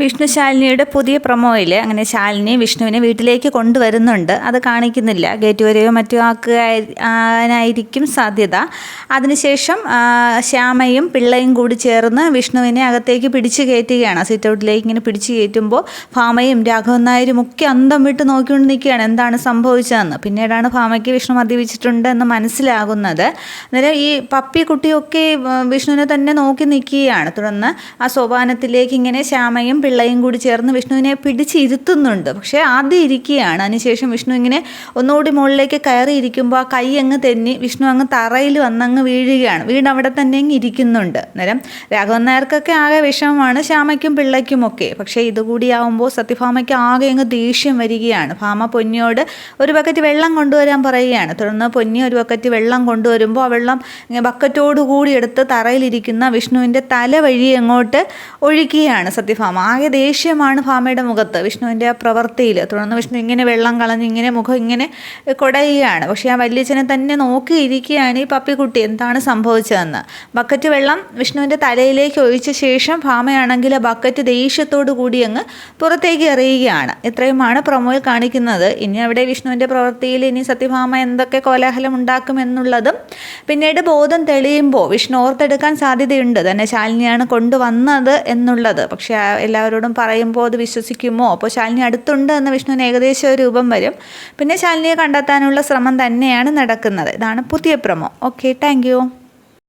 വിഷ്ണു ശാലിനിയുടെ പുതിയ പ്രൊമോയിൽ അങ്ങനെ ശാലിനി വിഷ്ണുവിനെ വീട്ടിലേക്ക് കൊണ്ടുവരുന്നുണ്ട്. അത് കാണിക്കുന്നില്ല, ഗേറ്റ് വരെയോ മറ്റോ ആക്കാനായിരിക്കും സാധ്യത. അതിനുശേഷം ശ്യാമയും പിള്ളയും കൂടി ചേർന്ന് വിഷ്ണുവിനെ അകത്തേക്ക് പിടിച്ചു കയറ്റുകയാണ്. സിറ്റ് ഔട്ടിലേക്ക് ഇങ്ങനെ പിടിച്ചു കയറ്റുമ്പോൾ ഭാമയും രാഘവൻ നായരും ഒക്കെ അന്തം വിട്ട് നോക്കിക്കൊണ്ട് നിൽക്കുകയാണ് എന്താണ് സംഭവിച്ചതെന്ന്. പിന്നീടാണ് ഭാമയ്ക്ക് വിഷ്ണു മദ്യപിച്ചിട്ടുണ്ട് എന്ന് മനസ്സിലാകുന്നത്. അന്നേരം ഈ പപ്പി കുട്ടിയൊക്കെ വിഷ്ണുവിനെ തന്നെ നോക്കി നിൽക്കുകയാണ്. തുടർന്ന് ആ സോപാനത്തിലേക്ക് ഇങ്ങനെ ശ്യാമയും പിള്ളയും കൂടി ചേർന്ന് വിഷ്ണുവിനെ പിടിച്ചിരുത്തുന്നുണ്ട്. പക്ഷേ ആദ്യം ഇരിക്കുകയാണ്. അതിനുശേഷം വിഷ്ണു ഇങ്ങനെ ഒന്നുകൂടി മുകളിലേക്ക് കയറിയിരിക്കുമ്പോൾ ആ കൈ അങ്ങ് തെന്നി വിഷ്ണു അങ്ങ് തറയിൽ വന്നങ്ങ് വീഴുകയാണ്. വീട് അവിടെ തന്നെ അങ്ങ് ഇരിക്കുന്നുണ്ട്. അന്നേരം രാഘവൻ നായർക്കൊക്കെ ആകെ വിഷമമാണ്, ശ്യാമയ്ക്കും പിള്ളയ്ക്കുമൊക്കെ. പക്ഷേ ഇതുകൂടിയാവുമ്പോൾ സത്യഭാമയ്ക്ക് ആകെ അങ്ങ് ദേഷ്യം വരികയാണ്. ഭാമ പൊന്നിയോട് ഒരു ബക്കറ്റ് വെള്ളം കൊണ്ടുവരാൻ പറയുകയാണ്. തുടർന്ന് പൊന്നി ഒരു ബക്കറ്റ് വെള്ളം കൊണ്ടുവരുമ്പോൾ ആ വെള്ളം ബക്കറ്റോടുകൂടി എടുത്ത് തറയിലിരിക്കുന്ന വിഷ്ണുവിൻ്റെ തല വഴി അങ്ങോട്ട് ഒഴിക്കുകയാണ് സത്യഭാമ. ആകെ ദേഷ്യമാണ് ഭാമയുടെ മുഖത്ത് വിഷ്ണുവിൻ്റെ ആ പ്രവൃത്തിയിൽ. തുടർന്ന് വിഷ്ണു ഇങ്ങനെ വെള്ളം കളഞ്ഞ് ഇങ്ങനെ മുഖം ഇങ്ങനെ കുടയുകയാണ്. പക്ഷേ ആ വല്യച്ഛനെ തന്നെ നോക്കിയിരിക്കുകയാണ് ഈ പപ്പിക്കുട്ടി എന്താണ് സംഭവിച്ചതെന്ന്. ബക്കറ്റ് വെള്ളം വിഷ്ണുവിൻ്റെ തലയിലേക്ക് ഒഴിച്ച ശേഷം ഭാമയാണെങ്കിൽ ആ ബക്കറ്റ് ദേഷ്യത്തോടു കൂടി അങ്ങ് പുറത്തേക്ക് എറിയുകയാണ്. ഇത്രയുമാണ് പ്രൊമോയിൽ കാണിക്കുന്നത്. ഇനി അവിടെ വിഷ്ണുവിൻ്റെ പ്രവൃത്തിയിൽ ഇനി സത്യഭാമ എന്തൊക്കെ കോലാഹലം ഉണ്ടാക്കുമെന്നുള്ളതും പിന്നീട് ബോധം തെളിയുമ്പോൾ വിഷ്ണു ഓർത്തെടുക്കാൻ സാധ്യതയുണ്ട് തന്നെ ശാലിനിയാണ് കൊണ്ടുവന്നത് എന്നുള്ളത്. പക്ഷേ എല്ലാവരോടും പറയുമ്പോൾ അത് വിശ്വസിക്കുമോ? അപ്പോൾ ശാലിനി അടുത്തുണ്ട് എന്ന് വിഷ്ണുവിന് ഏകദേശം ഒരു രൂപം വരും. പിന്നെ ശാലിനിയെ കണ്ടെത്താനുള്ള ശ്രമം തന്നെയാണ് നടക്കുന്നത്. ഇതാണ് പുതിയ പ്രൊമോ. Okay, thank you.